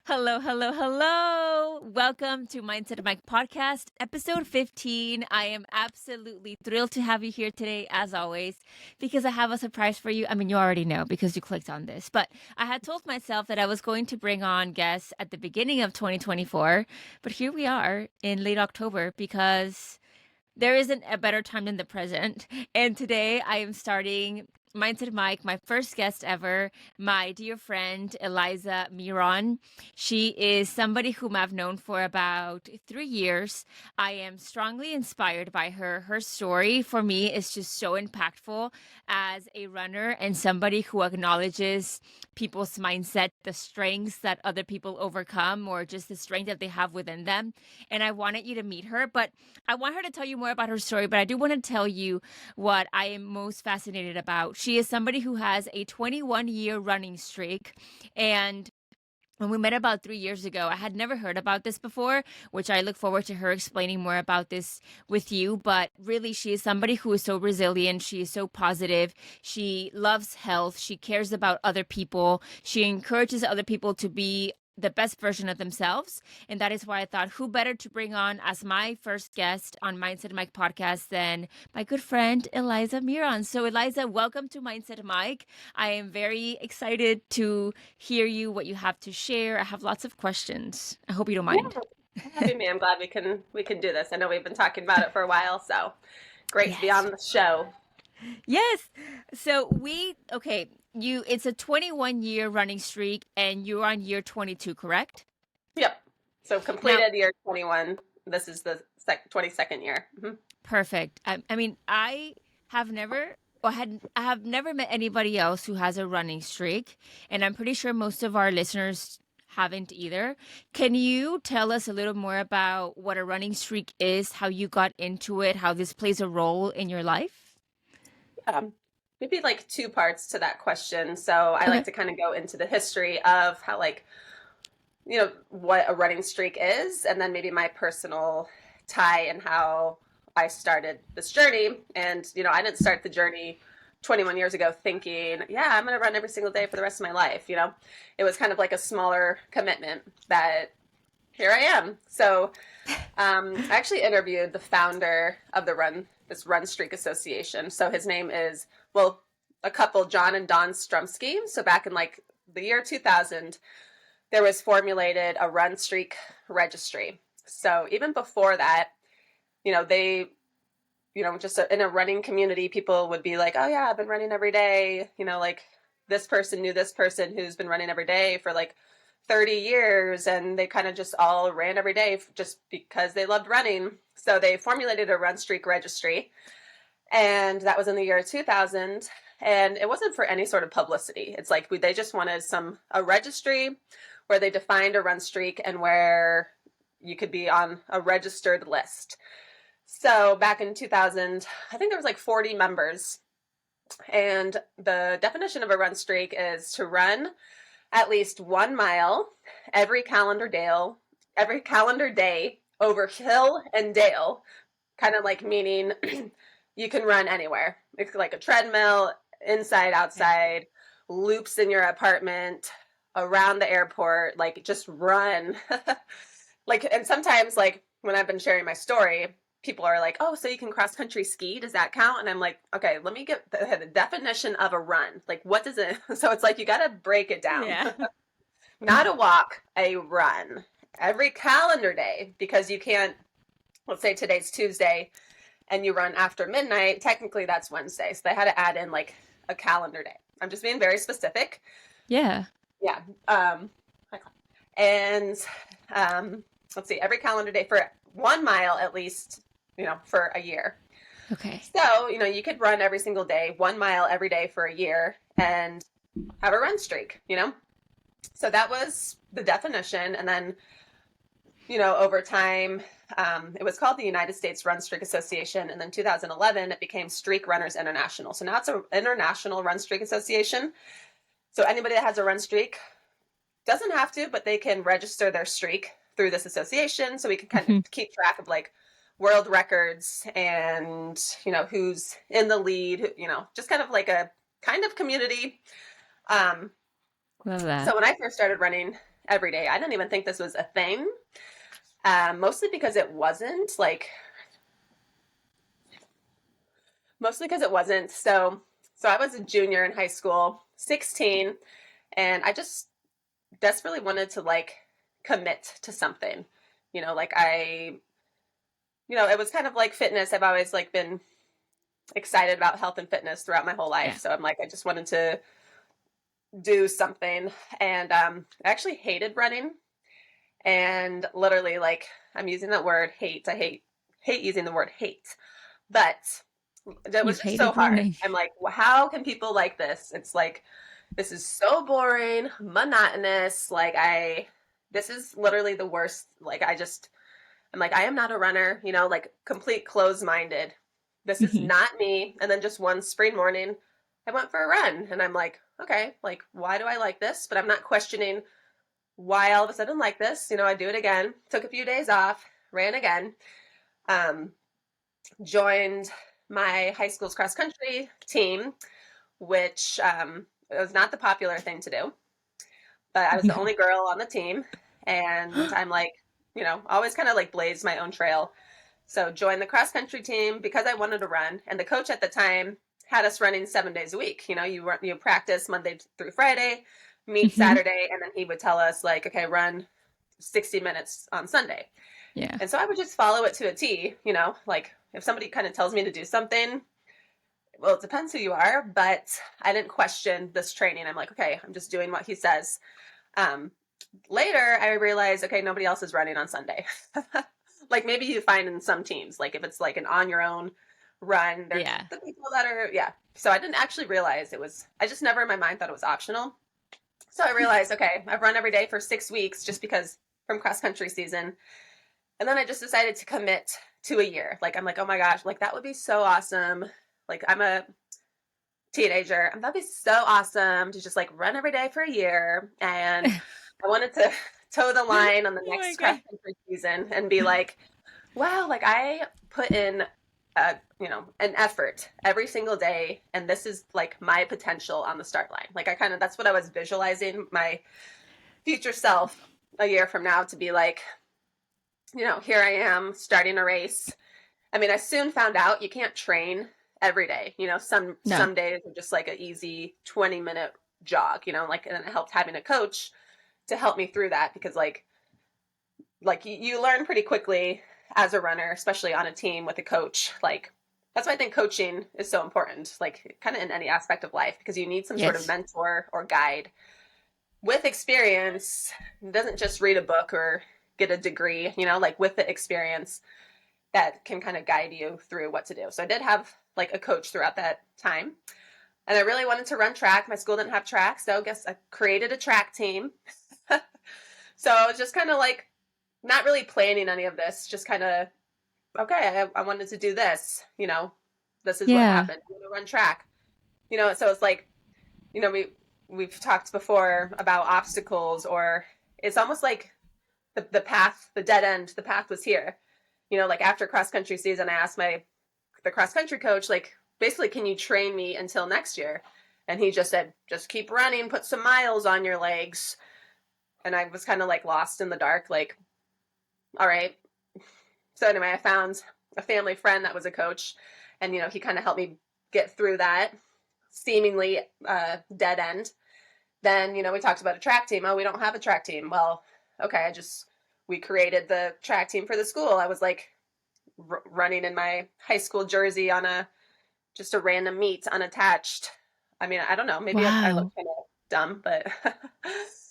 Hello, hello, hello. Welcome to Mindset Mic Podcast, episode 15. I am absolutely thrilled to have you here today, as always, because I have a surprise for you. I mean, you already know because you clicked on this, but I had told myself that I was going to bring on guests at the beginning of 2024, but here we are in late October because there isn't a better time than the present. And today I am starting Mindset Mike, my first guest ever, my dear friend, Eliza Miron. She is somebody whom I've known for about 3 years. I am strongly inspired by her. Her story for me is just so impactful as a runner and somebody who acknowledges people's mindset, the strengths that other people overcome, or just the strength that they have within them. And I wanted you to meet her, but I want her to tell you more about her story, but I do want to tell you what I am most fascinated about. She is somebody who has a 21-year running streak, and when we met about 3 years ago, I had never heard about this before, which I look forward to her explaining more about this with you. But really, she is somebody who is so resilient. She is so positive. She loves health. She cares about other people. She encourages other people to be the best version of themselves. And that is why I thought, who better to bring on as my first guest on Mindset Mike podcast than my good friend, Eliza Miron. So Eliza, welcome to Mindset Mike. I am very excited to hear you, what you have to share. I have lots of questions. I hope you don't mind. Yeah, happy me. I'm glad we can do this. I know we've been talking about it for a while, so great to be Yes. on the show. Yes. So it's a 21-year running streak and you're on year 22, correct? Yep. So Now, completed year 21. This is the 22nd year. perfect. I mean, I have never I have never met anybody else who has a running streak, and I'm pretty sure most of our listeners haven't either. Can you tell us a little more about what a running streak is, how you got into it, how this plays a role in your life? Maybe like two parts to that question. So I Okay. like to kind of go into the history of how what a running streak is, and then maybe my personal tie and how I started this journey. And, I didn't start the journey 21 years ago thinking, yeah, I'm going to run every single day for the rest of my life. It was kind of like a smaller commitment that here I am. So I actually interviewed the founder of this Run Streak Association. So his name is, well, a couple, John and Don Strumsky. So back in like the year 2000, there was formulated a Run Streak registry. So even before that, they, just in a running community, people would be like, oh yeah, I've been running every day. Like this person knew this person who's been running every day for like 30 years, and they kind of just all ran every day just because they loved running. So they formulated a Run Streak registry, and that was in the year 2000. And it wasn't for any sort of publicity. It's like they just wanted a registry where they defined a run streak and where you could be on a registered list. So back in 2000, I think there was like 40 members. And the definition of a run streak is to run at least 1 mile every calendar day over hill and dale, kind of like meaning you can run anywhere. It's like a treadmill, inside, outside, loops in your apartment, around the airport, like just run. And sometimes like when I've been sharing my story, people are like, oh, so you can cross country ski, does that count? And I'm like, okay, let me get the definition of a run. Like, what does it? So it's like you got to break it down. Yeah. Not a walk, a run every calendar day, because you can't, let's say today's Tuesday and you run after midnight, technically that's Wednesday. So they had to add in like a calendar day. I'm just being very specific. Yeah. Yeah. And let's see, every calendar day for 1 mile at least, for a year. Okay. So, you could run every single day, 1 mile every day for a year and have a run streak, So that was the definition. And then, over time, it was called the United States Run Streak Association. And then 2011, it became Streak Runners International. So now it's an international run streak association. So anybody that has a run streak doesn't have to, but they can register their streak through this association. So we can kind of keep track of like world records and, who's in the lead, just kind of like a kind of community. Love that. So when I first started running every day. I didn't even think this was a thing, mostly because it wasn't. So I was a junior in high school, 16, and I just desperately wanted to like commit to something. It was kind of like fitness. I've always like been excited about health and fitness throughout my whole life. Yeah. So I'm like, I just wanted to do something. And I actually hated running. And literally, like, I'm using that word hate. I hate using the word hate. But that You was just so hated hard. running. I'm like, well, how can people like this? It's like, this is so boring, monotonous. This is literally the worst. I'm like, I am not a runner, like complete closed minded. This is Mhm. not me. And then just one spring morning, I went for a run and I'm like, okay, like, why do I like this? But I'm not questioning why all of a sudden like this. I do it again, took a few days off, ran again, um, joined my high school's cross country team, which it was not the popular thing to do, but I was the No. only girl on the team. And I'm like, always kind of like blazed my own trail. So joined the cross country team because I wanted to run. And the coach at the time had us running 7 days a week. You practice Monday through Friday, meet Mhm. Saturday, and then he would tell us like, okay, run 60 minutes on Sunday. Yeah. And so I would just follow it to a T, like if somebody kind of tells me to do something, well, it depends who you are, but I didn't question this training. I'm like, okay, I'm just doing what he says. Um, Later, I realized, okay, nobody else is running on Sunday. Like maybe you find in some teams, like if it's like an on your own run, there's Yeah. the people that are, yeah. So I didn't actually realize I just never in my mind thought it was optional. So I realized, okay, I've run every day for 6 weeks just because from cross country season. And then I just decided to commit to a year. Like, I'm like, oh my gosh, like that would be so awesome. Like, I'm a teenager. That'd be so awesome to just like run every day for a year. And I wanted to toe the line on the Oh my next cross God. country season and be like, wow, like I put in an effort every single day, and this is like my potential on the start line. Like that's what I was visualizing my future self a year from now to be like, here I am starting a race. I mean, I soon found out you can't train every day. No. Some days are just like an easy 20-minute jog, like, and it helped having a coach to help me through that because like you learn pretty quickly as a runner, especially on a team with a coach. Like that's why I think coaching is so important, like kind of in any aspect of life, because you need some sort of Yes. mentor or guide with experience. It doesn't just read a book or get a degree, like with the experience that can kind of guide you through what to do. So I did have like a coach throughout that time. And I really wanted to run track. My school didn't have track, so I guess I created a track team. So I was just kind of like not really planning any of this, just kind of, okay, I wanted to do this, this is what Yeah. happened. I'm going to run track, so it's like, we've talked before about obstacles, or it's almost like the path, the dead end, the path was here. Like after cross country season, I asked the cross country coach, like, basically, can you train me until next year? And he just said, just keep running, put some miles on your legs. And I was kind of like lost in the dark, like, all right. So anyway, I found a family friend that was a coach, and he kind of helped me get through that seemingly dead end. Then we talked about a track team. Oh, we don't have a track team. Well, okay, we created the track team for the school. I was like running in my high school jersey on just a random meet unattached. I mean, I don't know, maybe I look Wow. kind of dumb, but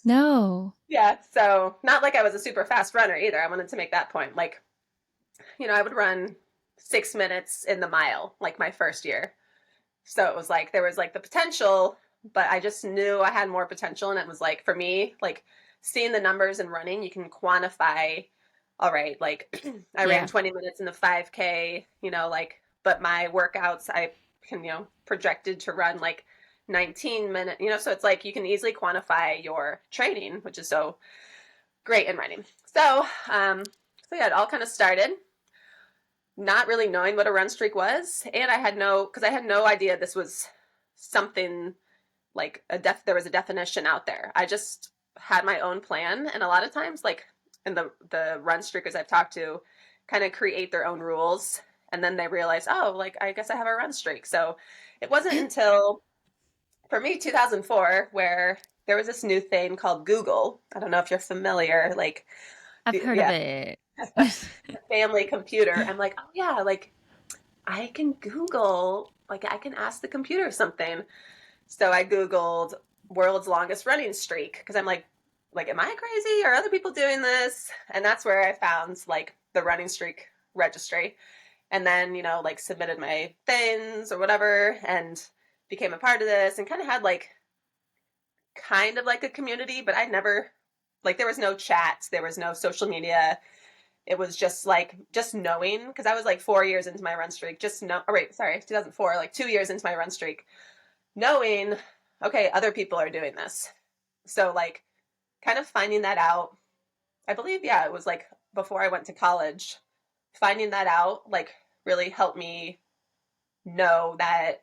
No. yeah. So not like I was a super fast runner either. I wanted to make that point. Like, I would run 6 minutes in the mile like my first year. So it was like there was like the potential, but I just knew I had more potential. And it was like for me, like seeing the numbers and running, you can quantify, all right, like I ran Yeah. 20 minutes in the 5K, like, but my workouts, I can, projected to run like 19 minutes, so it's like you can easily quantify your training, which is so great in running. So yeah, it all kind of started not really knowing what a run streak was, and I had no idea this was something like there was a definition out there. I just had my own plan. And a lot of times, like in the run streakers I've talked to, kind of create their own rules, and then they realize, oh, like I guess I have a run streak. So it wasn't until for me 2004 where there was this new thing called Google. I don't know if you're familiar. Like, I've heard of yeah, it. family computer. I'm like, oh yeah, like I can Google, like I can ask the computer something. So I Googled world's longest running streak because I'm like, am I crazy? Are other people doing this? And that's where I found like the running streak registry. And then, like submitted my things or whatever and became a part of this and kind of had like kind of like a community, but I never like there was no chats, there was no social media. It was just like just knowing because I was like 4 years into my run streak, just know. Oh, wait, sorry, 2004, like 2 years into my run streak, knowing okay, other people are doing this. So like kind of finding that out. I believe yeah, it was like before I went to college. Finding that out like really helped me know that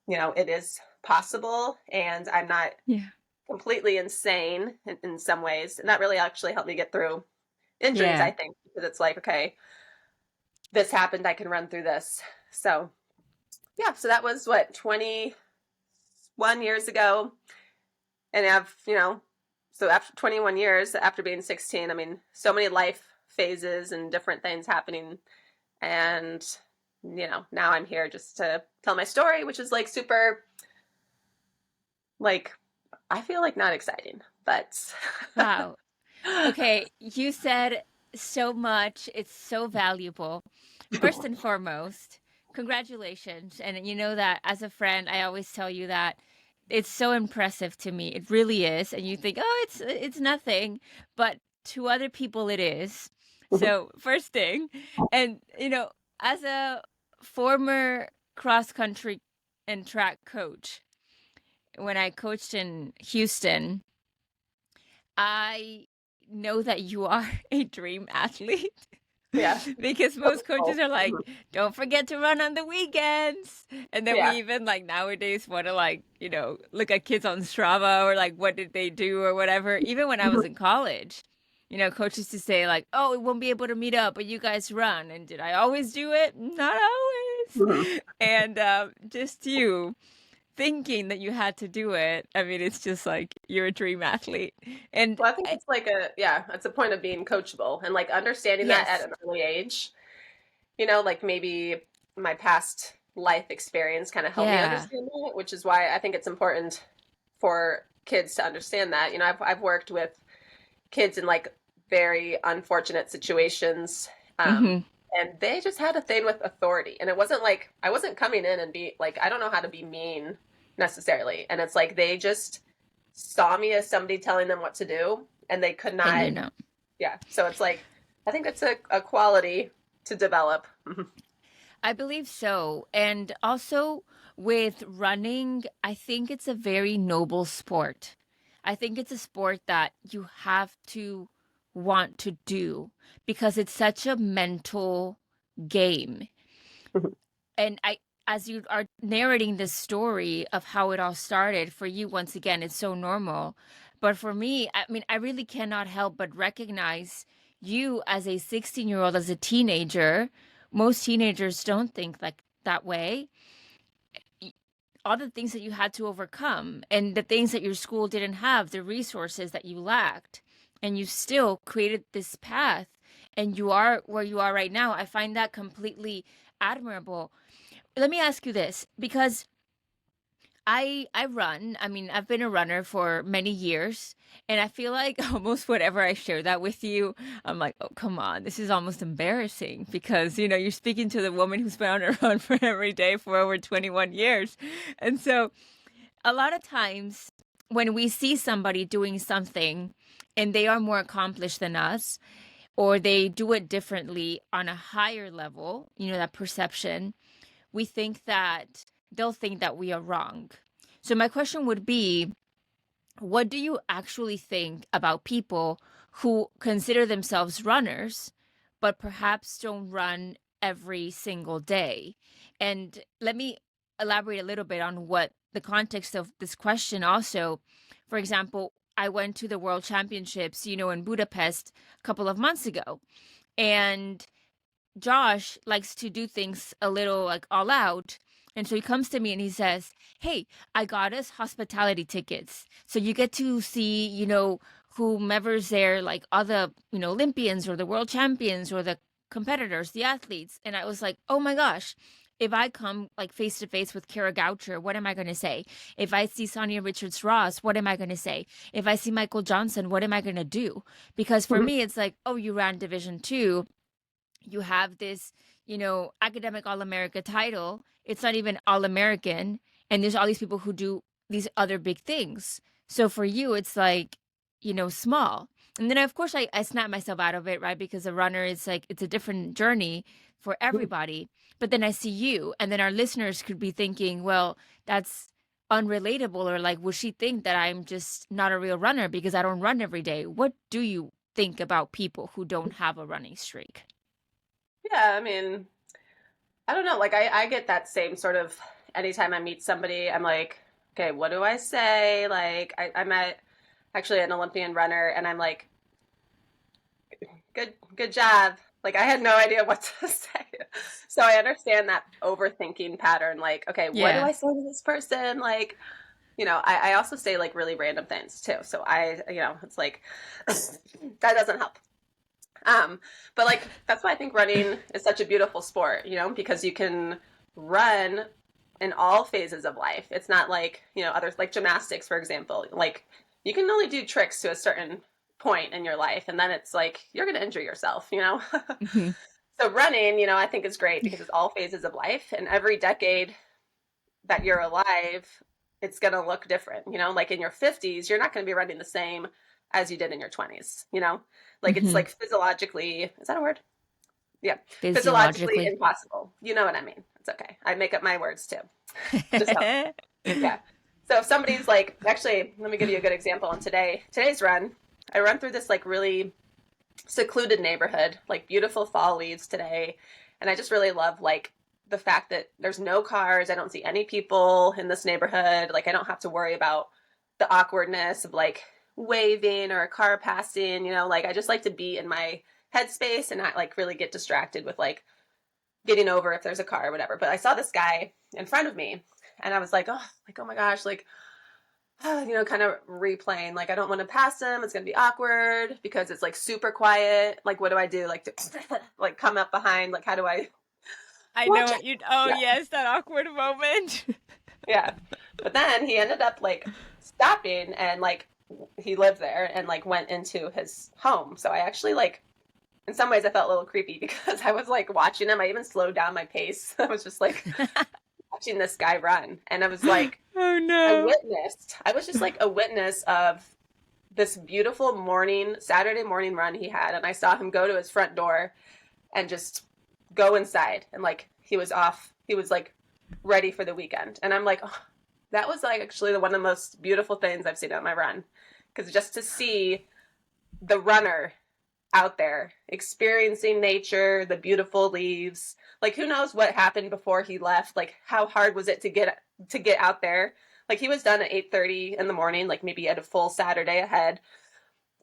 it is possible and I'm not Yeah. completely insane in some ways. And that really actually helped me get through injuries, I Yeah. think, because it's like, okay, this happened, I can run through this. So yeah, so that was what, 21 years ago. And I've, so after 21 years, after being 16, I mean, so many life phases and different things happening. And, now I'm here just to tell my story, which is like super, like, I feel like not exciting, but Wow. Okay, you said so much. It's so valuable. First and foremost, congratulations. And you know that as a friend, I always tell you that it's so impressive to me. It really is. And you think, "Oh, it's nothing." But to other people it is. So, first thing, and as a former cross country and track coach, when I coached in Houston, I know that you are a dream athlete yeah. because most coaches are like, don't forget to run on the weekends. And then we Yeah. even like nowadays want to like, look at kids on Strava or like what did they do or whatever. Even when I was in college, coaches to say like, oh, we won't be able to meet up, but you guys run. And did I always do it? Not always. And just you thinking that you had to do it. I mean, it's just like you're a dream athlete. And Well, I think it's like it's a point of being coachable and like understanding that at yes, an early age. Like maybe my past life experience kind of helped me yeah, understand that, which is why I think it's important for kids to understand that. I've worked with kids in like very unfortunate situations, hmm and they just had a thing with authority, and it wasn't like I wasn't coming in and be like I don't know how to be mean necessarily, and it's like they just saw me as somebody telling them what to do, and they could and not. Yeah, so it's like I think it's a quality to develop. I believe so. And also with running, I think it's a very noble sport. I think it's a sport that you have to want to do because it's such a mental game. And as you are narrating this story of how it all started for you, once again, it's so normal. But for me, I mean, I really cannot help but recognize you as a 16-year-old, as a teenager. Most teenagers don't think like that way. All the things that you had to overcome and the things that your school didn't have, the resources that you lacked, and you still created this path and you are where you are right now. I find that completely admirable. Let me ask you this because I run. I mean, I've been a runner for many years, and I feel like almost whatever I share that with you, I'm like, oh, come on, this is almost embarrassing because, you're speaking to the woman who's been on a run for every day for over 21 years. And so a lot of times when we see somebody doing something and they are more accomplished than us, or they do it differently on a higher level, that perception, we think that they'll think that we are wrong. So my question would be, what do you actually think about people who consider themselves runners, but perhaps don't run every single day? And let me elaborate a little bit on what the context of this question also. For example, I went to the World Championships, in Budapest a couple of months ago. And Josh likes to do things a little like all out. And so he comes to me and he says, "Hey, I got us hospitality tickets. So you get to see, whomever's there, like other, Olympians or the world champions or the competitors, the athletes." And I was like, "Oh my gosh, if I come like face to face with Kara Goucher, what am I going to say? If I see Sonia Richards Ross, what am I going to say? If I see Michael Johnson, what am I going to do?" Because for me, it's like, oh, you ran Division 2. You have this, academic All-America title. It's not even All-American. And there's all these people who do these other big things. So for you, it's like, small. And then, of course, I snap myself out of it, right? Because a runner is like, it's a different journey for everybody. But then I see you, and then our listeners could be thinking, well, that's unrelatable, or like, would she think that I'm just not a real runner because I don't run every day? What do you think about people who don't have a running streak? Yeah, I mean, I don't know. Like, I get that same sort of, anytime I meet somebody, I'm like, okay, what do I say? Like, I met actually an Olympian runner, and I'm like, good job. Like, I had no idea what to say. So I understand that overthinking pattern. Like, okay, what do Yeah. I say to this person? Like, I also say like really random things too. So it's like, that doesn't help. But like, that's why I think running is such a beautiful sport, because you can run in all phases of life. It's not like, others, like gymnastics, for example. Like, you can only do tricks to a certain point in your life, and then it's like you're going to injure yourself. Mhm. So running, I think is great because it's all phases of life, and every decade that you're alive, it's going to look different. Like in your 50s, you're not going to be running the same as you did in your 20s. Like, it's Mhm. like physiologically, is that a word? Yeah. Physiologically Physiologically. impossible. You know what I mean? It's okay. I make up my words too. Just help. Yeah. So if somebody's like, actually, let me give you a good example. On today's run, I run through this like really secluded neighborhood, like beautiful fall leaves today. And I just really love like the fact that there's no cars. I don't see any people in this neighborhood. Like, I don't have to worry about the awkwardness of like waving or a car passing, like, I just like to be in my headspace and not like really get distracted with like getting over if there's a car or whatever. But I saw this guy in front of me, and I was like, oh my gosh, like, kind of replaying, like, I don't want to pass him. It's going to be awkward because it's like super quiet. Like, what do I do? Like, to like come up behind, like, how do I I know watch what it? you. Oh, Yeah. yes, that awkward moment. Yeah. But then he ended up like stopping, and like he lived there and like went into his home. So I actually like, in some ways I felt a little creepy because I was like watching him. I even slowed down my pace. I was just like watching this guy run. And I was like, Oh no. I was just like a witness of this beautiful Saturday morning run he had. And I saw him go to his front door and just go inside. And like, he was off. He was like ready for the weekend. And I'm like, oh, that was like actually one of the most beautiful things I've seen on my run. Because just to see the runner out there experiencing nature, the beautiful leaves, like, who knows what happened before he left? Like, how hard was it to get out there? Like, he was done at 8:30 in the morning, like maybe he had a full Saturday ahead.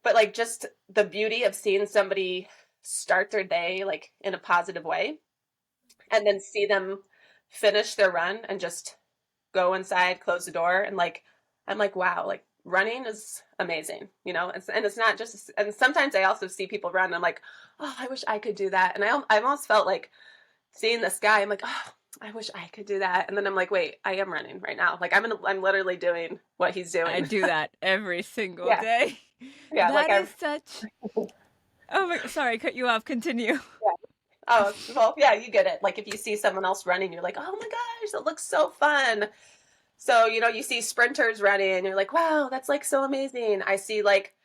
But like, just the beauty of seeing somebody start their day like in a positive way, and then see them finish their run and just go inside, close the door, and like, I'm like, wow, like, running is amazing. And it's not just, and sometimes I also see people run and I'm like, oh, I wish I could do that. And I almost felt like seeing this guy, I'm like, oh, I wish I could do that. And then I'm like, wait, I am running right now. Like, I'm literally doing what he's I doing. do that every single Yeah. day. Yeah. Like, That is such. Oh my, sorry, I cut you off. Continue. yeah. Oh, well, yeah, you get it. Like, if you see someone else running, you're like, oh my gosh, that looks so fun. So, you see sprinters running and you're like, wow, that's like so amazing. I see like,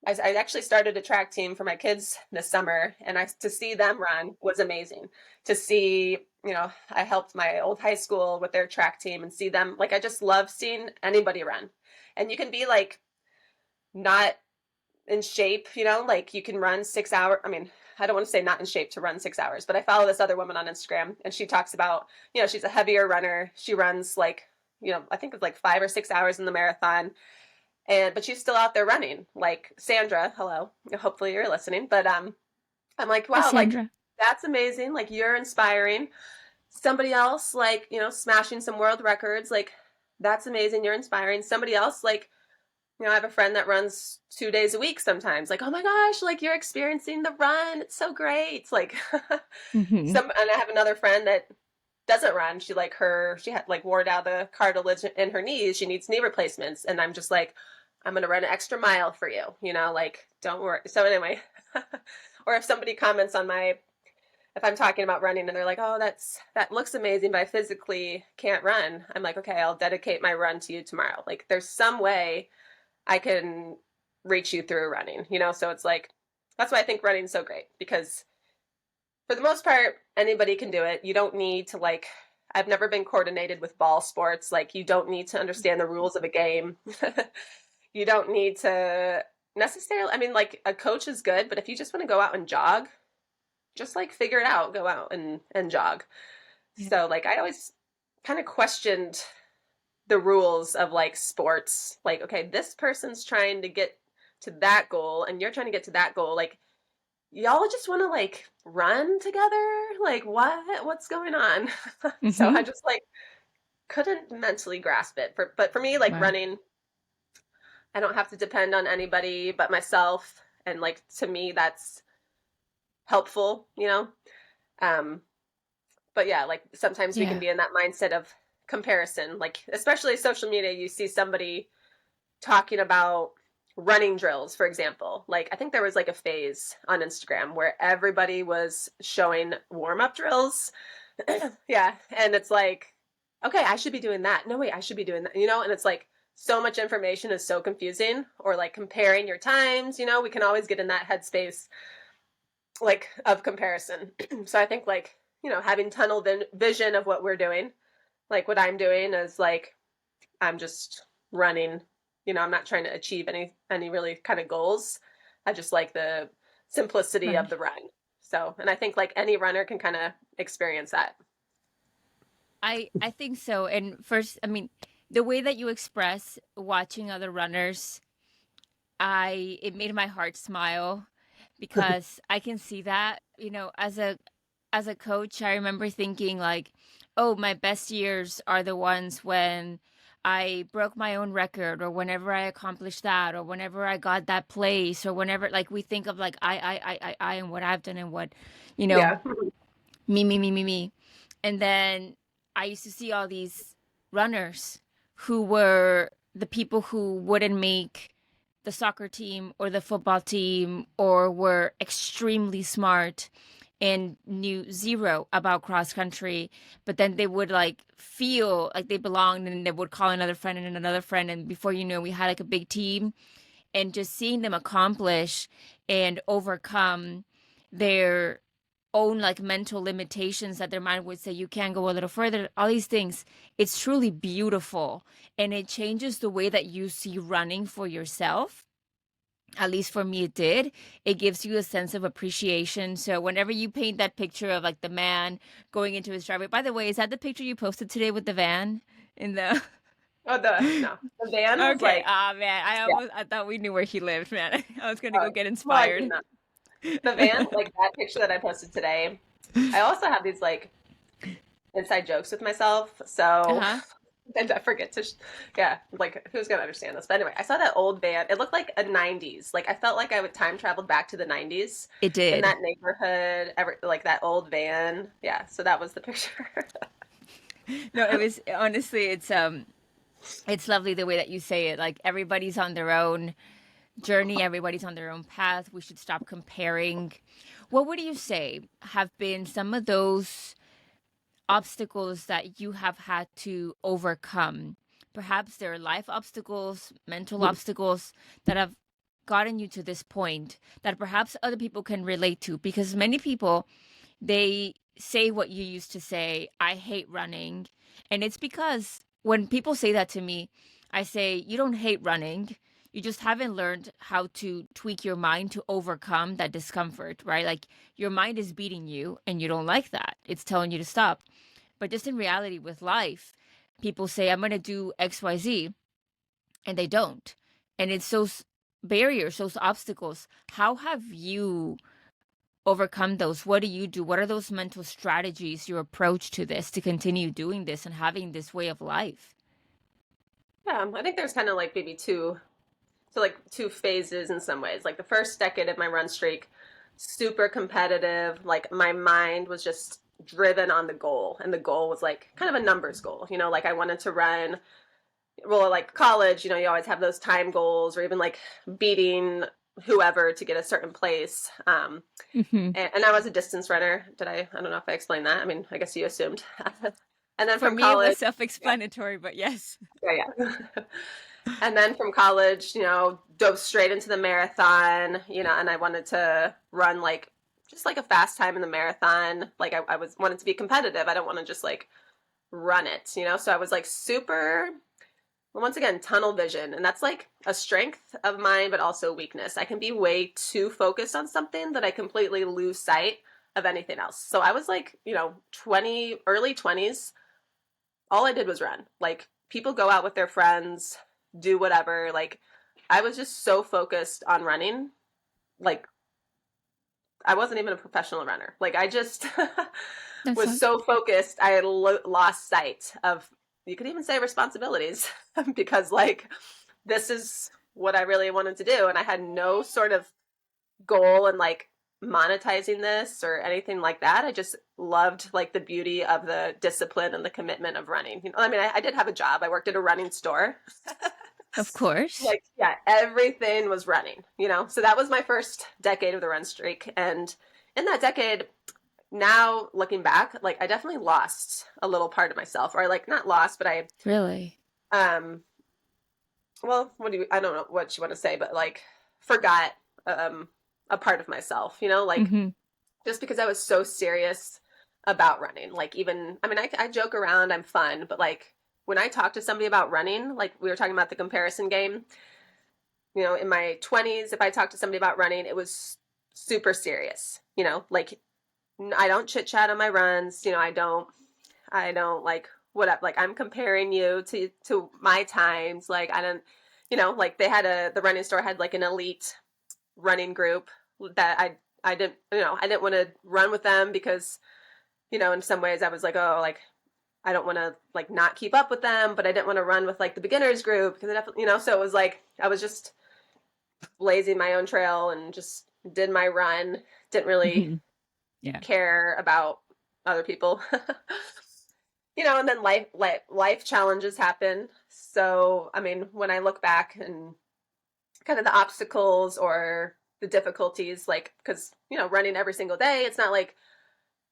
I actually started a track team for my kids this summer, and to see them run was amazing. To see, I helped my old high school with their track team and see them, like, I just love seeing anybody run. And you can be like, not in shape, like you can run 6 hours. I mean, I don't want to say not in shape to run 6 hours, but I follow this other woman on Instagram, and she talks about, she's a heavier runner. She runs like, I think it's like 5 or 6 hours in the marathon. but she's still out there running. Like Sandra, hello. Hopefully you're listening. But I'm like, Hi, wow, like Sandra. that's amazing. Like you're inspiring. Somebody else, like, smashing some world records, like that's amazing. You're inspiring. Somebody else, like, I have a friend that runs 2 days a week sometimes. Like, oh my gosh, like you're experiencing the run. It's so great. Like Hmm. and I have another friend that doesn't run. She had like wore down the cartilage in her knees. She needs knee replacements. And I'm just like, I'm gonna run an extra mile for you, like don't worry. So anyway, or if somebody comments on if I'm talking about running and they're like, oh, that looks amazing, but I physically can't run. I'm like, okay, I'll dedicate my run to you tomorrow. Like there's some way I can reach you through running, So it's like, that's why I think running's so great, because for the most part, anybody can do it. You don't need to I've never been coordinated with ball sports. Like you don't need to understand the rules of a game. You don't need to necessarily, I mean, like a coach is good, but if you just want to go out and jog, just like figure it out, go out and jog. Yeah. So like I always kind of questioned the rules of like sports. Like, okay, this person's trying to get to that goal and you're trying to get to that goal. Like y'all just want to like run together? Like what's going on? So Hmm. I just like couldn't mentally grasp it. But for me, like Wow. running, I don't have to depend on anybody but myself. And like to me, that's helpful, Um, but yeah, like sometimes we can Yeah. be in that mindset of comparison. Like especially social media, you see somebody talking about running drills, for example. Like I think there was like a phase on Instagram where everybody was showing warm-up drills. Yeah, and it's like, okay, I should be doing that. No, wait, I should be doing that, and it's like so much information is so confusing, or like comparing your times, we can always get in that headspace like of comparison. So I think like, having tunnel vision of what we're doing, like what I'm doing is like I'm just running. I'm not trying to achieve any really kind of goals. I just like the simplicity of Right. the run. So, and I think like any runner can kind of experience that. I think so. And first, I mean, the way that you express watching other runners, I it made my heart smile because I can see that, as a coach, I remember thinking like, oh, my best years are the ones when I broke my own record or whenever I accomplished that or whenever I got that place or whenever like we think of like I and what I've done and what, you know, Yeah. me. And then I used to see all these runners who were the people who wouldn't make the soccer team or the football team or were extremely smart and knew zero about cross country, but then they would like feel like they belonged and they would call another friend and another friend. And before you know, we had like a big team and just seeing them accomplish and overcome their own like mental limitations that their mind would say you can go a little further, all these things, it's truly beautiful and it changes the way that you see running for yourself. At least for me it did. It gives you a sense of appreciation. So whenever you paint that picture of like the man going into his driveway, by the way, is that the picture you posted today with the van in the Oh, the van was Okay. like, Ah, man. yeah, I thought we knew where he lived, man. I was gonna uh, go get well, I do inspired. not. The van, like that picture that I posted today. I also have these like inside jokes with myself. So, Uh-huh. and I forget to, yeah, like who's gonna understand this? But anyway, I saw that old van. It looked like a '90s. Like I felt like I would time traveled back to the '90s It in did. that neighborhood. Like that old van. Yeah. So that was the picture. No, it was honestly it's lovely the way that you say it. Like everybody's on their own journey, everybody's on their own path. We should stop comparing. What would you say have been some of those obstacles that you have had to overcome? Perhaps there are life obstacles, mental obstacles that have gotten you to this point that perhaps other people can relate to because many people they say what you used to say, I hate running. And it's because when people say that to me, I say, you don't hate running. You just haven't learned how to tweak your mind to overcome that discomfort, right? Like your mind is beating you and you don't like that. It's telling you to stop. But just in reality with life, people say, I'm going to do XYZ, and they don't. and it's those barriers, those obstacles. How have you overcome those? What do you do? What are those mental strategies, your approach to this to continue doing this and having this way of life? Yeah, I think there's kind of like maybe two phases in some ways. Like the first decade of my run streak, super competitive. Like my mind was just driven on the goal, and the goal was like kind of a numbers goal. Like I wanted to run. Well, like college, you always have those time goals, or even like beating whoever to get a certain place. Hmm. And I was a distance runner. I don't know if I explained that. I mean, I guess you assumed. And then For from me, it was college, yeah, self-explanatory, but yes. yeah, yeah. And then from college, dove straight into the marathon, and I wanted to run like just like a fast time in the marathon. Like I was wanted to be competitive. I don't want to just like run it. So I was like super, well, once again, tunnel vision. And that's like a strength of mine, but also a weakness. I can be way too focused on something that I completely lose sight of anything else. So I was like, early 20s, all I did was run. Like people go out with their friends, do whatever. Like I was just so focused on running. Like I wasn't even a professional runner. Like I just That's was all. so focused, I had lost sight of, you could even say, responsibilities because like this is what I really wanted to do. And I had no sort of goal in like monetizing this or anything like that. I just loved like the beauty of the discipline and the commitment of running. I mean, I did have a job. I worked at a running store. Of course. Like, yeah, everything was running. So that was my first decade of the run streak. And in that decade, now looking back, like I definitely lost a little part of myself, or like not lost, but Really? um, well, I don't know what you want to say, but like forgot a part of myself, like Hmm. just because I was so serious about running. Like even, I mean, I joke around, I'm fun, but like when I talk to somebody about running, like we were talking about the comparison game, in my 20s, if I talked to somebody about running, it was super serious, like I don't chit chat on my runs, I don't like whatever, like I'm comparing you to my times. Like I don't, like the running store had like an elite running group that I didn't want to run with them because, in some ways I was like, oh, like I don't want to like not keep up with them, but I didn't want to run with like the beginners group because so it was like I was just blazing my own trail and just did my run, didn't really Hmm. Yeah. care about other people. And then life challenges happen. So, I mean, when I look back and kind of the obstacles or the difficulties, like, because, running every single day, it's not like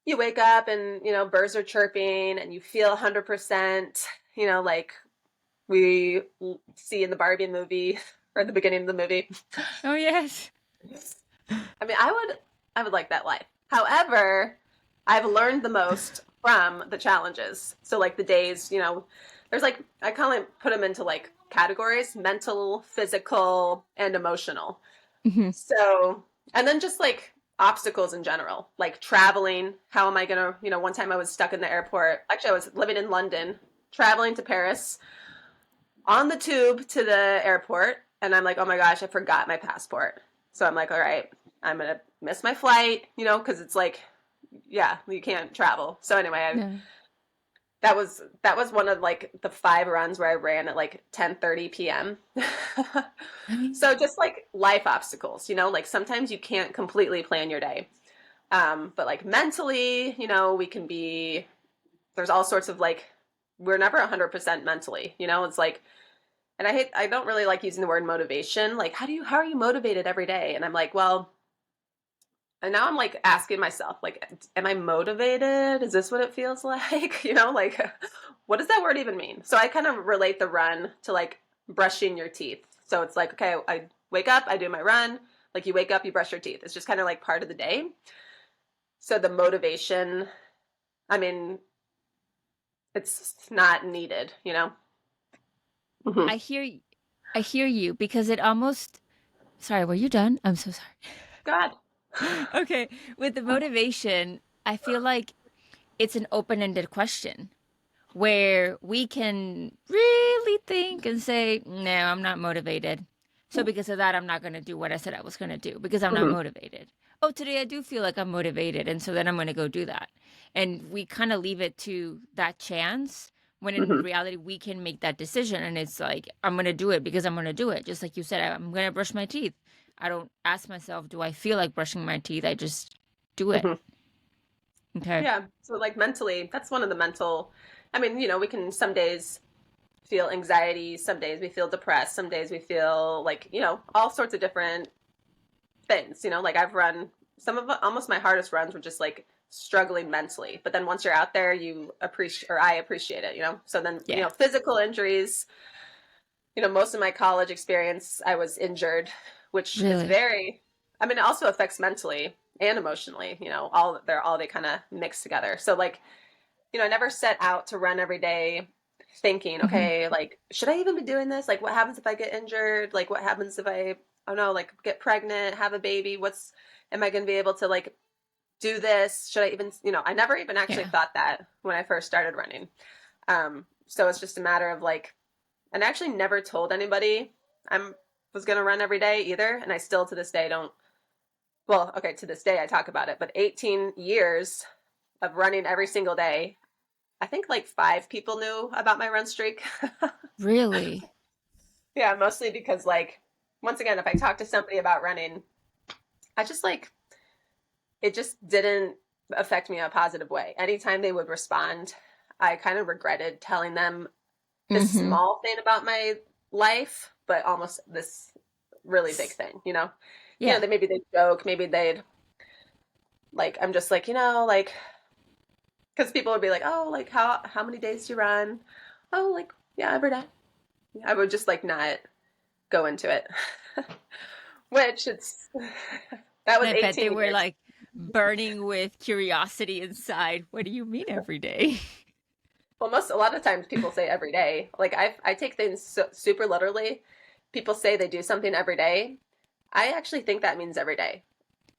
you wake up and, birds are chirping and you feel 100%, like we see in the Barbie movie or the beginning of the movie. Oh, yes. I mean, I would like that life. However, I've learned the most from the challenges. So like the days, there's like I kind of put them into like categories: mental, physical, and emotional. Hmm. So, and then just like obstacles in general, like traveling. How am I gonna, one time I was stuck in the airport. Actually, I was living in London, traveling to Paris on the tube to the airport, and I'm like, oh my gosh, I forgot my passport. So I'm like, all right, I'm gonna miss my flight, because it's like, yeah, you can't travel. So anyway, No. that was one of like the 5 runs where I ran at like 10:30 p.m. I mean, So just like life obstacles, like sometimes you can't completely plan your day. But like mentally, we can be, there's all sorts of like, we're never 100% mentally, it's like, and I don't really like using the word motivation. Like, how are you motivated every day? And I'm like, well, and now I'm like asking myself, like, am I motivated? Is this what it feels like? Like, what does that word even mean? So I kind of relate the run to like brushing your teeth. So it's like, okay, I wake up, I do my run. Like you wake up, you brush your teeth. It's just kind of like part of the day. So the motivation, I mean, it's not needed. I hear, I hear you because it almost. Sorry, were you done? I'm so sorry. God. Okay, with the motivation, I feel like it's an open-ended question where we can really think and say, no, I'm not motivated. So because of that, I'm not going to do what I said I was going to do because I'm not Hmm. motivated. Oh, today I do feel like I'm motivated. And so then I'm going to go do that. And we kind of leave it to that chance when in Hmm. reality we can make that decision. And it's like, I'm going to do it because I'm going to do it. Just like you said, I'm going to brush my teeth. I don't ask myself, do I feel like brushing my teeth? I just do it. Hmm. Okay. Yeah. So like mentally, that's one of the mental, I mean, we can some days feel anxiety, some days we feel depressed, some days we feel like, all sorts of different things, like I've run some of almost my hardest runs were just like struggling mentally. But then once you're out there, you appreciate, or I appreciate it, So then, Yeah. physical injuries, most of my college experience, I was injured, which is Really? I mean, it also affects mentally and emotionally, they kind of mix together. So like, I never set out to run every day thinking, Hmm. okay, like, should I even be doing this? Like, what happens if I get injured? Like, what happens if I don't know, like get pregnant, have a baby? Am I going to be able to like do this? Should I even, I never even actually Yeah. thought that when I first started running. So it's just a matter of like, and I actually never told anybody I was going to run every day either. And I still to this day don't, well, okay, to this day I talk about it, but 18 years of running every single day, I think like 5 people knew about my run streak. Really? Yeah, mostly because like once again, if I talk to somebody about running, I just like it just didn't affect me in a positive way. Anytime they would respond, I kind of regretted telling them this Hmm. small thing about my life, but almost this really big thing, Yeah. that maybe they'd joke, maybe they'd like I'm just like, like because people would be like, oh, like how many days do you run? Oh, like yeah, every day. I would just like not go into it. Which it's that And was I bet they 18 were years. like burning with curiosity inside. What do you mean every day? Well, a lot of times people say every day. Like I take things super literally. People say they do something every day. I actually think that means every day.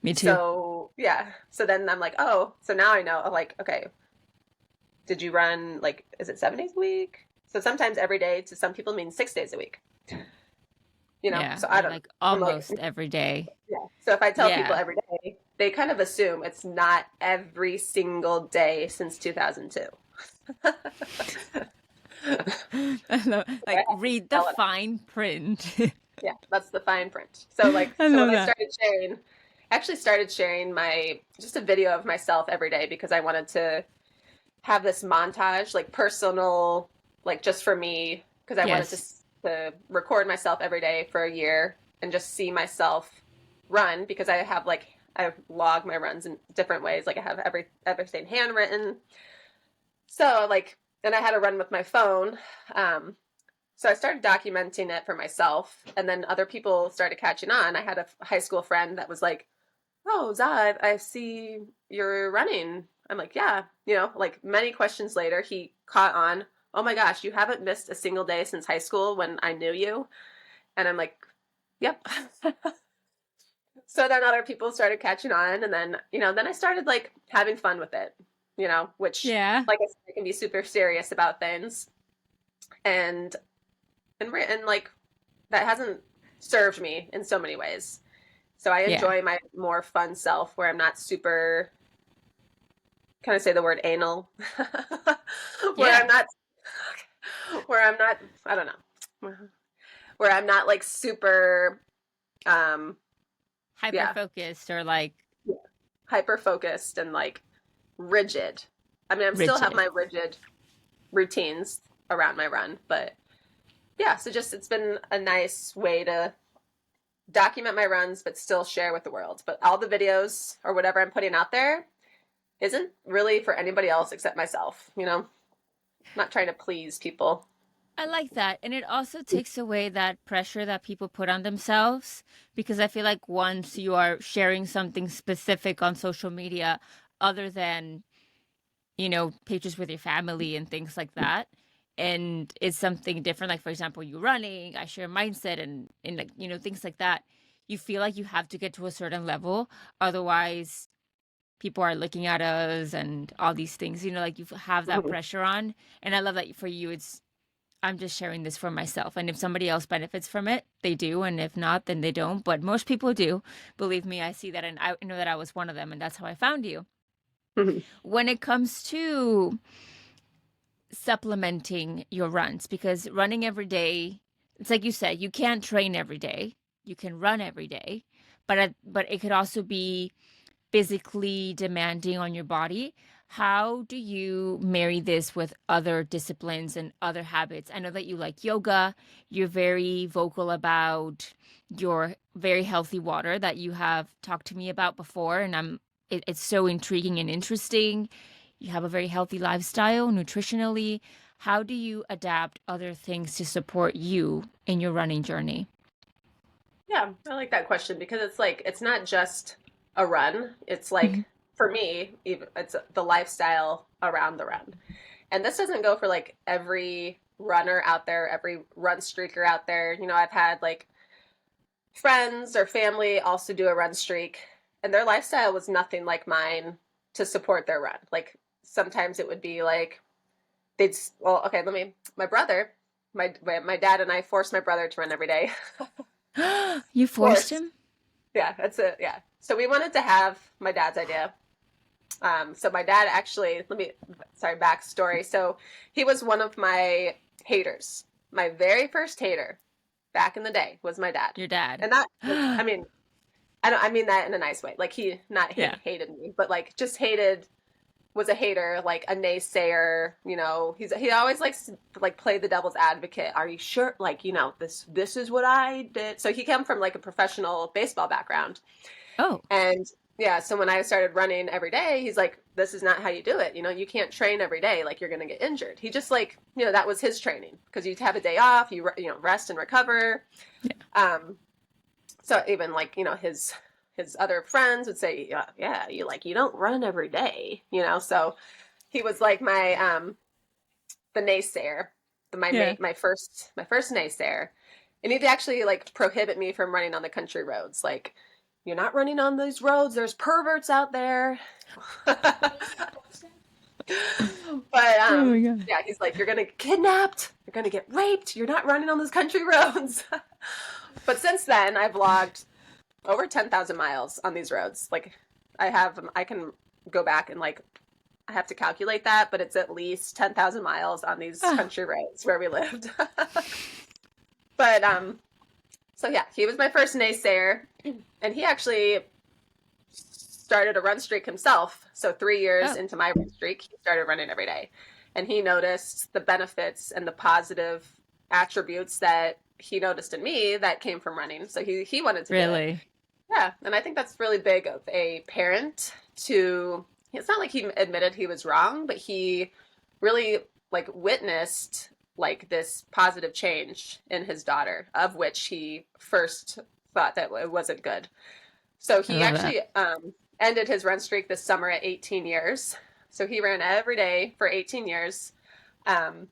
Me too. So yeah. So then I'm like, oh, so now I know. Like, okay, did you run like is it 7 days a week? So sometimes every day to some people means 6 days a week. Yeah. So I Or don't know. like I'm like, almost every day. yeah. So if I tell people Yeah. every day, they kind of assume it's not every single day since 2002. I love, I like have to read the spell it. fine print. Yeah, that's the fine print. So like, I so when love I that. started sharing, I actually started sharing my just a video of myself every day because I wanted to have this montage, like personal, like just for me, because I wanted Yes. to record myself every day for a year and just see myself run because I log my runs in different ways. Like I have everything handwritten. So like, and I had to run with my phone. So I started documenting it for myself, and then other people started catching on. I had a high school friend that was like, "Oh, Zah, I see you're running." I'm like, "Yeah." Like many questions later, he caught on. Oh my gosh, you haven't missed a single day since high school when I knew you. And I'm like, "Yep." So then other people started catching on, and then I started like having fun with it, which, Yeah. like I said, I can be super serious about things, and and like that hasn't served me in so many ways. So I Yeah. enjoy my more fun self where I'm not super, can I say the word anal? where I'm Yeah. not, where I'm not, I don't know, where I'm not like super, um, Hyper yeah, focused or like hyper focused and like rigid. I mean, I still have rigid. my rigid routines around my run, but yeah, so just it's been a nice way to document my runs, but still share with the world. But all the videos or whatever I'm putting out there isn't really for anybody else except myself, I'm not trying to please people. I like that. And it also takes away that pressure that people put on themselves because I feel like once you are sharing something specific on social media, other than, pictures with your family and things like that, and it's something different, like, for example, you running, I share mindset and like, things like that, you feel like you have to get to a certain level. Otherwise, people are looking at us and all these things, like you have that Mhm. pressure on. And I love that for you, it's I'm just sharing this for myself. And if somebody else benefits from it, they do. And if not, then they don't. But most people do. Believe me, I see that. And I know that I was one of them. And that's how I found you. Mhm. When it comes to supplementing your runs, because running every day, it's like you said, you can't train every day. You can run every day. But it could also be physically demanding on your body. How do you marry this with other disciplines and other habits? I know that you like yoga. You're very vocal about your very healthy water that you have talked to me about before, and it's so intriguing and interesting. You have a very healthy lifestyle nutritionally. How do you adapt other things to support you in your running journey? Yeah, I like that question because it's like it's not just a run. It's like for me, even it's the lifestyle around the run. And this doesn't go for like every runner out there, every run streaker out there. I've had like friends or family also do a run streak, and their lifestyle was nothing like mine to support their run. Like sometimes it would be like well, okay, my brother, my dad and I forced my brother to run every day. You forced Forced. him? Yeah, that's it. Yeah. So we wanted to have my dad's idea. So my dad actually, sorry, backstory. So he was one of my haters. My very first hater back in the day was my dad. Your dad. And that was, I mean that in a nice way. Like he not Yeah. hated me, but like just hated was a hater, like a naysayer. He always likes to like play the devil's advocate. Are you sure? Like this is what I did. So he came from like a professional baseball background, Oh, and yeah. So when I started running every day, he's like, "This is not how you do it. You can't train every day. Like you're gonna get injured." He just like that was his training because you have a day off, you rest and recover. yeah. So even like his other friends would say, yeah, you don't run every day. So he was like my the naysayer, Yeah. my first naysayer, and he'd actually like prohibit me from running on the country roads. Like, you're not running on these roads. There's perverts out there. But Oh my God. yeah, he's like, you're gonna get kidnapped. You're gonna get raped. You're not running on those country roads. But since then, I've logged over 10,000 miles on these roads. Like I can go back and like, I have to calculate that, but it's at least 10,000 miles on these Ah, country roads where we lived. But, so yeah, he was my first naysayer, and he actually started a run streak himself. So 3 years oh, into my run streak, he started running every day, and he noticed the benefits and the positive attributes that he noticed in me that came from running. So he wanted to do it. really? Yeah, and I think that's really big of a parent to. It's not like he admitted he was wrong, but he really like witnessed like this positive change in his daughter, of which he first thought that it wasn't good. So I he love that. actually ended his run streak this summer at 18 years. So he ran every day for 18 years. Um,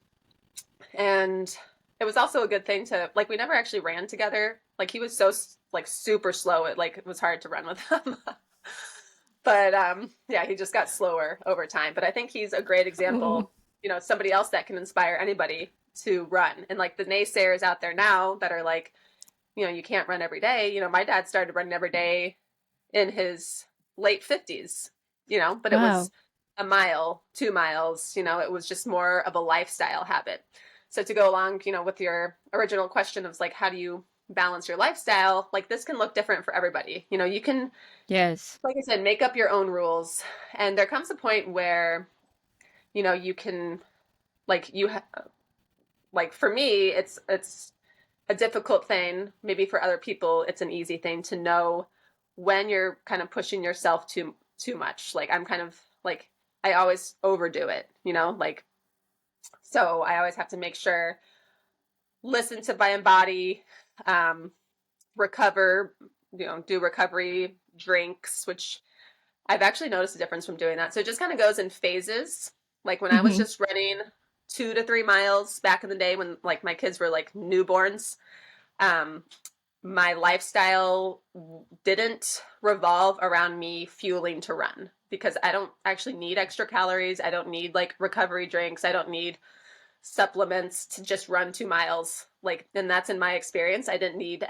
and it was also a good thing to like we never actually ran together. Like he was so like super slow, it was hard to run with him. But yeah, he just got slower over time. But I think he's a great Oh, example, somebody else that can inspire anybody to run. And like the naysayers out there now that are like, you can't run every day. My dad started running every day in his late 50s, but it was wow. a mile, 2 miles, it was just more of a lifestyle habit. So to go along, with your original question of like, how do you balance your lifestyle? Like this can look different for everybody. You can, Yes. like I said, make up your own rules. And there comes a point where, you can, like, like for me, it's a difficult thing. Maybe for other people, it's an easy thing to know when you're kind of pushing yourself too much. Like I'm kind of like I always overdo it, like so I always have to make sure listen to my body, um, recover, do recovery drinks, which I've actually noticed a difference from doing that. So it just kind of goes in phases. Like when I was Hmm. just running 2 to 3 miles back in the day when like my kids were like newborns, um, my lifestyle didn't revolve around me fueling to run because I don't actually need extra calories. I don't need like recovery drinks. I don't need, supplements to just run 2 miles. Like, and that's in my experience. I didn't need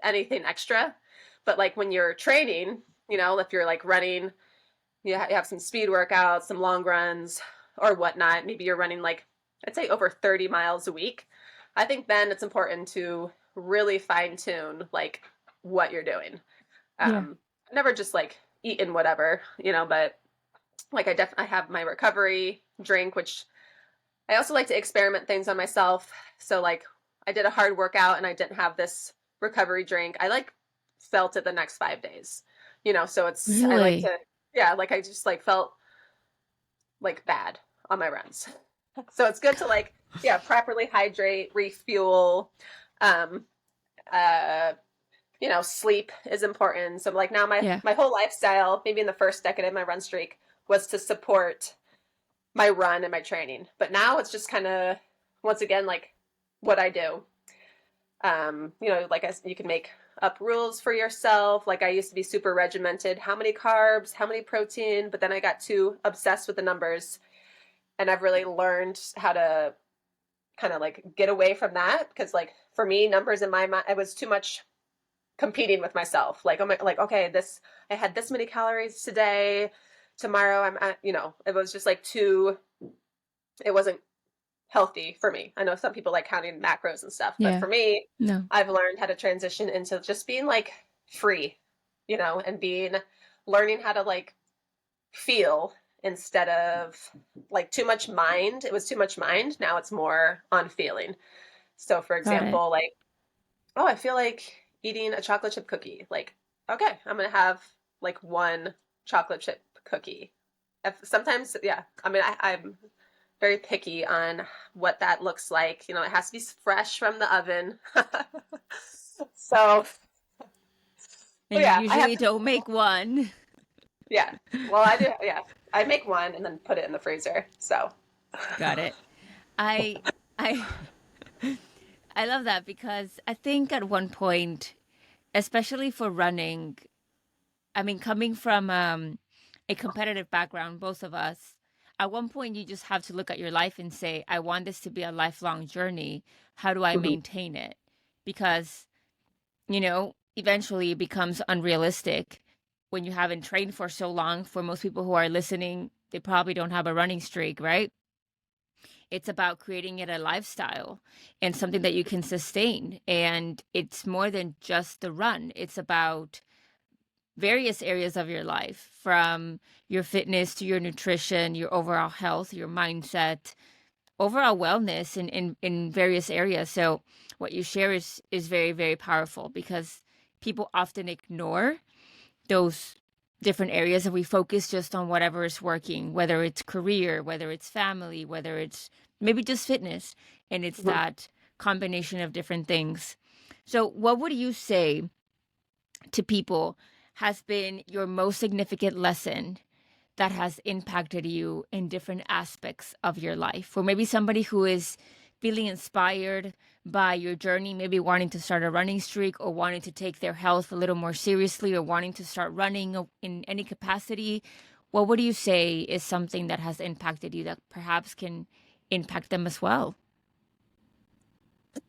anything extra. But like when you're training, if you're like running, you have some speed workouts, some long runs or whatnot. Maybe you're running like, I'd say over 30 miles a week. I think then it's important to really fine tune like what you're doing. Yeah. Never just like eating whatever, but like I have my recovery drink, which I also like to experiment things on myself. So like I did a hard workout and I didn't have this recovery drink. I like felt it the next 5 days, so it's, I like Really? to, yeah, like I just like felt like bad on my runs. So it's good to like, yeah, properly hydrate, refuel. Um, uh, sleep is important. So like now Yeah. my whole lifestyle, maybe in the first decade of my run streak, was to support my run and my training. But now it's just kind of, once again, like what I do. Like you can make up rules for yourself. Like I used to be super regimented, how many carbs, how many protein, but then I got too obsessed with the numbers. And I've really learned how to kind of like get away from that. Because like for me, numbers in my mind, I was too much competing with myself. Like, I'm like, okay, I had this many calories today. Tomorrow I'm at, it was just like it wasn't healthy for me. I know some people like counting macros and stuff, but Yeah. for me, No. I've learned how to transition into just being like free, and learning how to like feel instead of like too much mind. It was too much mind. Now it's more on feeling. So for Got it. example, like, oh, I feel like eating a chocolate chip cookie. Like, okay, I'm going to have like one chocolate chip cookie. Sometimes, yeah, I mean, I'm very picky on what that looks like. It has to be fresh from the oven. So, And you yeah, I have usually to, don't make one. yeah. Well, I do, yeah. I make one and then put it in the freezer. So, Got it. I I I love that because I think at one point, especially for running, I mean, coming from a competitive background, both of us, at one point you just have to look at your life and say, I want this to be a lifelong journey. How do I mhm, maintain it? Because, eventually it becomes unrealistic when you haven't trained for so long. For most people who are listening, they probably don't have a running streak, right? It's about creating it a lifestyle and something that you can sustain. And it's more than just the run, it's about various areas of your life, from your fitness to your nutrition, your overall health, your mindset, overall wellness in various areas. So what you share is very, very powerful because people often ignore those different areas and we focus just on whatever is working, whether it's career, whether it's family, whether it's maybe just fitness. And it's mhm. that combination of different things. So what would you say to people has been your most significant lesson that has impacted you in different aspects of your life? Or maybe somebody who is feeling inspired by your journey, maybe wanting to start a running streak or wanting to take their health a little more seriously or wanting to start running in any capacity. What would you say is something that has impacted you that perhaps can impact them as well?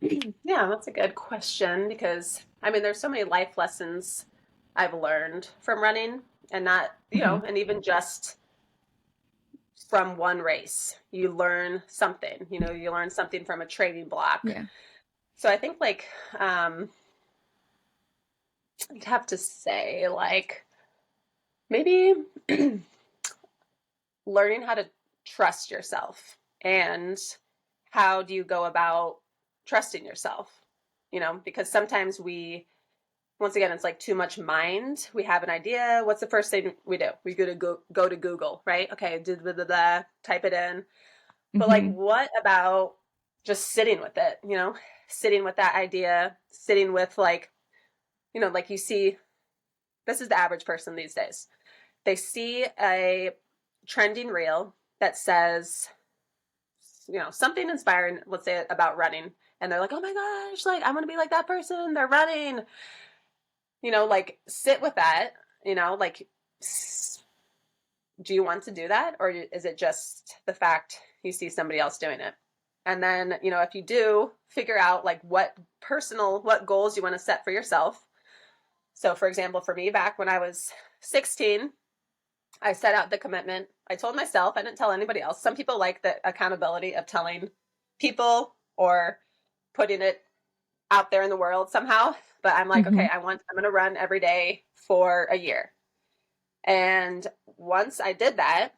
Yeah, that's a good question because I mean, there's so many life lessons I've learned from running and not, Hmm. and even just from one race. You learn something, you learn something from a training block. Yeah. So I think like I'd have to say like maybe learning how to trust yourself and how do you go about trusting yourself? Because sometimes once again, it's like too much mind. We have an idea. What's the first thing we do? We go to Google, right? Okay, blah, blah, blah, type it in. But like, Hmm. what about just sitting with it? Sitting with that idea, sitting with like, like you see, this is the average person these days. They see a trending reel that says, something inspiring, let's say about running. And they're like, oh my gosh, like I want to be like that person. They're running. Like sit with that, like do you want to do that? Or is it just the fact you see somebody else doing it? And then, if you do, figure out like what goals you want to set for yourself. So for example, for me, back when I was 16, I set out the commitment. I told myself, I didn't tell anybody else. Some people like the accountability of telling people or putting it out there in the world somehow. But I'm like, okay, I'm going to run every day for a year. And once I did that,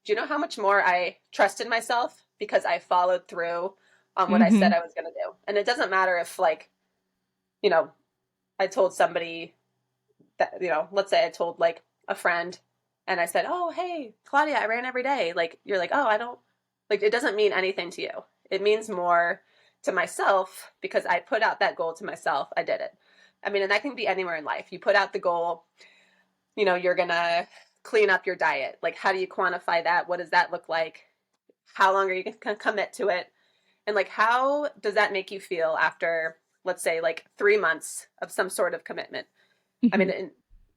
do you know how much more I trusted myself because I followed through on what I said I was going to do? And it doesn't matter if like, I told somebody that, let's say I told like a friend and I said, oh, hey, Claudia, I ran every day. Like, you're like, oh, I don't, like, it doesn't mean anything to you. It means more to myself because I put out that goal to myself. I did it. I mean, and that can be anywhere in life. You put out the goal, you're going to clean up your diet. Like, how do you quantify that? What does that look like? How long are you going to commit to it? And like, how does that make you feel after, let's say, like 3 months of some sort of commitment? I mean,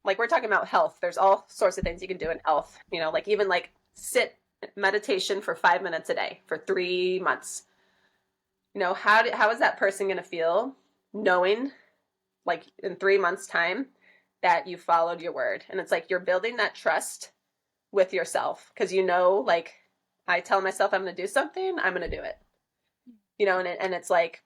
like we're talking about health. There's all sorts of things you can do in health, like even like sit meditation for 5 minutes a day for 3 months. How is that person going to feel knowing like in 3 months time that you followed your word? And it's like, you're building that trust with yourself. Cause like I tell myself I'm going to do something, I'm going to do it, and it's like,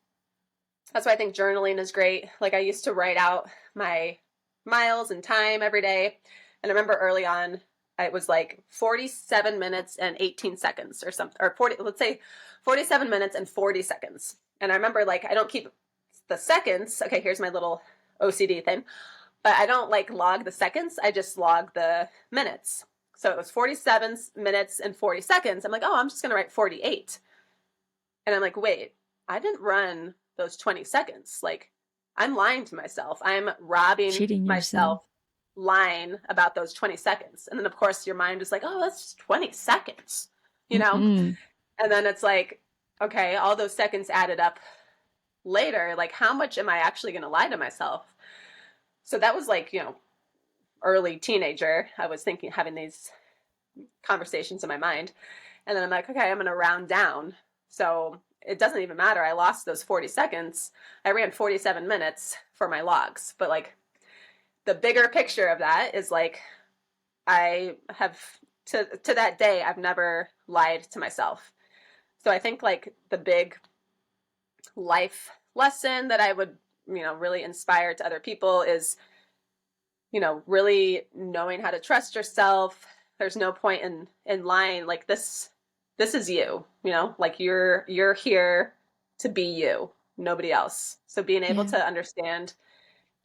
that's why I think journaling is great. Like I used to write out my miles and time every day. And I remember early on, it was like 47 minutes and 18 seconds or something, or 40, let's say 47 minutes and 40 seconds. And I remember like, I don't keep the seconds. Okay, here's my little OCD thing, but I don't like log the seconds. I just log the minutes. So it was 47 minutes and 40 seconds. I'm like, oh, I'm just going to write 48. And I'm like, wait, I didn't run those 20 seconds. Like, I'm lying to myself. I'm robbing Cheating myself, lying about those 20 seconds. And then of course your mind is like, oh, that's 20 seconds, And then it's like, okay, all those seconds added up later. Like, how much am I actually going to lie to myself? So that was like, early teenager. I was thinking, having these conversations in my mind. And then I'm like, okay, I'm going to round down. So it doesn't even matter. I lost those 40 seconds. I ran 47 minutes for my logs. But like the bigger picture of that is like, I have to that day, I've never lied to myself. So I think like the big life lesson that I would, really inspire to other people is, really knowing how to trust yourself. There's no point in lying. Like this is you, like you're here to be you, nobody else. So being able to understand,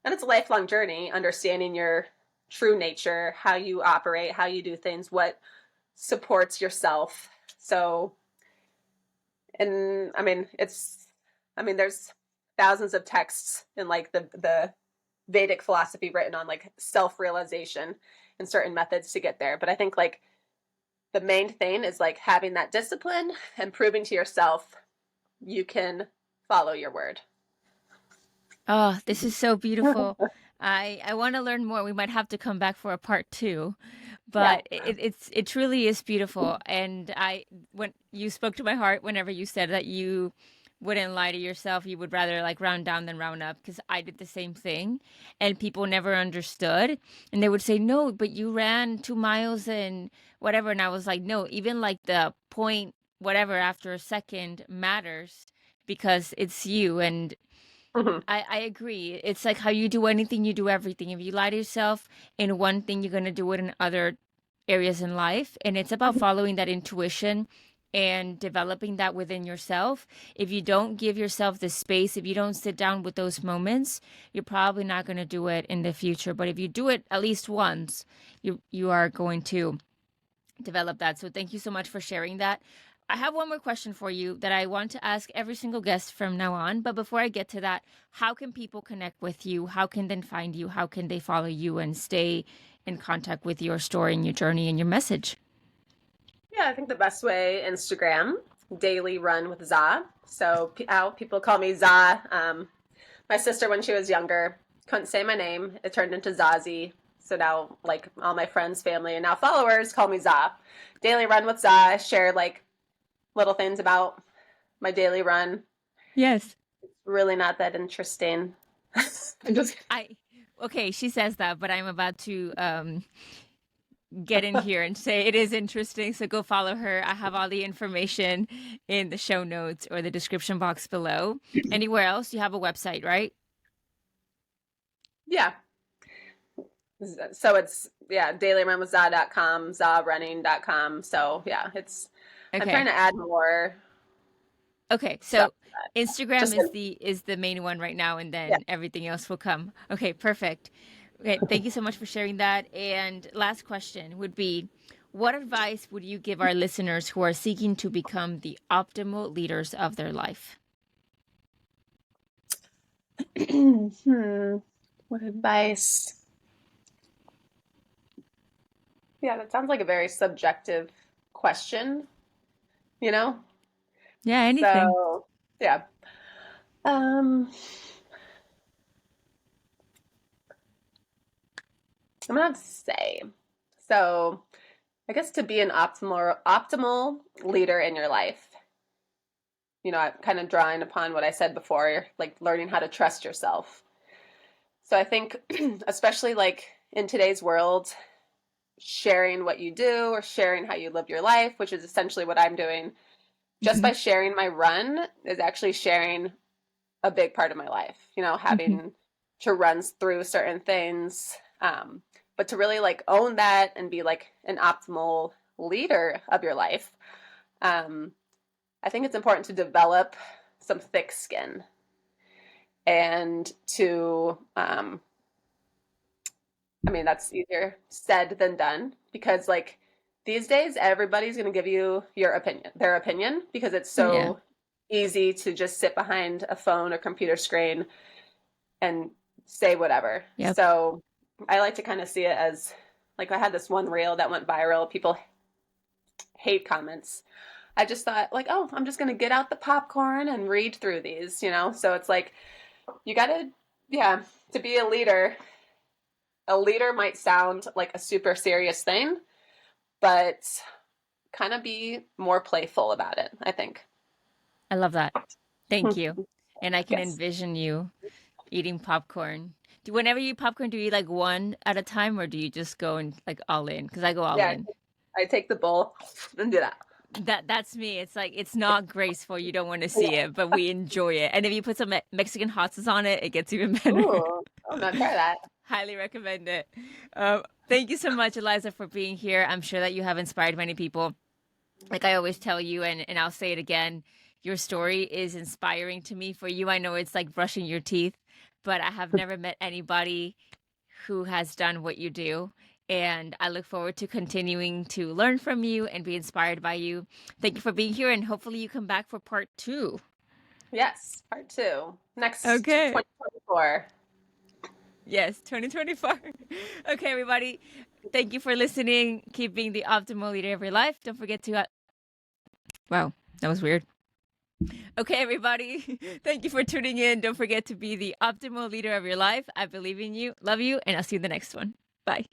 and it's a lifelong journey, understanding your true nature, how you operate, how you do things, what supports yourself. So, and I mean, there's thousands of texts in like the Vedic philosophy written on like self-realization and certain methods to get there. But I think like the main thing is like having that discipline and proving to yourself you can follow your word. Oh, this is so beautiful. I want to learn more. We might have to come back for a part 2, but it truly is beautiful. And when you spoke to my heart, whenever you said that you wouldn't lie to yourself, you would rather like round down than round up, because I did the same thing and people never understood, and they would say, no, but you ran 2 miles and whatever. And I was like, no, even like the point, whatever, after a second matters because it's you. And I agree. It's like how you do anything, you do everything. If you lie to yourself in one thing, you're going to do it in other areas in life. And it's about following that intuition and developing that within yourself. If you don't give yourself the space, if you don't sit down with those moments, you're probably not going to do it in the future. But if you do it at least once, you are going to develop that. So thank you so much for sharing that. I have one more question for you that I want to ask every single guest from now on. But before I get to that, how can people connect with you? How can they find you? How can they follow you and stay in contact with your story and your journey and your message? Yeah, I think the best way, Instagram, daily run with Za. So people call me Za. My sister, when she was younger, couldn't say my name. It turned into Zazie. So now, like, all my friends, family, and now followers call me Za. Daily run with Za. I share, like, little things about my daily run. Yes. It's really not that interesting. I'm just Okay, she says that, but I'm about to get in here and say it is interesting. So go follow her. I have all the information in the show notes or the description box below. Anywhere else? You have a website, right? yeah. So it's dailyrunwithza.com, zarunning.com. So yeah, I'm trying Okay. to add more Okay. stuff So to that. Instagram Just is the main one right now, and yeah. then everything else will come. Okay, perfect. Okay, thank you so much for sharing that. And last question would be, what advice would you give our listeners who are seeking to become the optimal leaders of their life? What advice? Yeah, that sounds like a very subjective question, you know? Yeah, anything. So, yeah. Um, I'm gonna have to say, so I guess to be an optimal leader in your life, I'm kind of drawing upon what I said before, like learning how to trust yourself. So I think, especially like in today's world, sharing what you do or sharing how you live your life, which is essentially what I'm doing, just Hmm. by sharing my run is actually sharing a big part of my life, Hmm. having to run through certain things. But to really like own that and be like an optimal leader of your life, um, I think it's important to develop some thick skin and to, I mean, that's easier said than done because like these days, everybody's going to give you their opinion, because it's Yeah. so easy to just sit behind a phone or computer screen and say whatever. Yep. So I like to kind of see it as like I had this one reel that went viral. People hate comments. I just thought like, oh, I'm just going to get out the popcorn and read through these. So it's like you got to, yeah, to be a leader might sound like a super serious thing, but kind of be more playful about it, I think. I love that. Thank you. And I can Yes. envision you eating popcorn. Whenever you eat popcorn, do you eat like one at a time or do you just go and like all in? Because I go all Yeah, in. I take the bowl and do that. That's me. It's like it's not graceful. You don't want to see Yeah. it, but we enjoy it. And if you put some Mexican hot sauce on it, it gets even better. Ooh, I'm not try that. Highly recommend it. Thank you so much, Eliza, for being here. I'm sure that you have inspired many people. Like I always tell you, and I'll say it again, your story is inspiring to me. For you, I know it's like brushing your teeth, but I have never met anybody who has done what you do. And I look forward to continuing to learn from you and be inspired by you. Thank you for being here, and hopefully you come back for part two. Yes, part two. Next Okay. 2024. Yes, 2024. Okay, everybody. Thank you for listening. Keep being the optimal leader of your life. Don't forget to. Wow, that was weird. Okay, everybody. Thank you for tuning in. Don't forget to be the optimal leader of your life. I believe in you, love you, and I'll see you in the next one. Bye.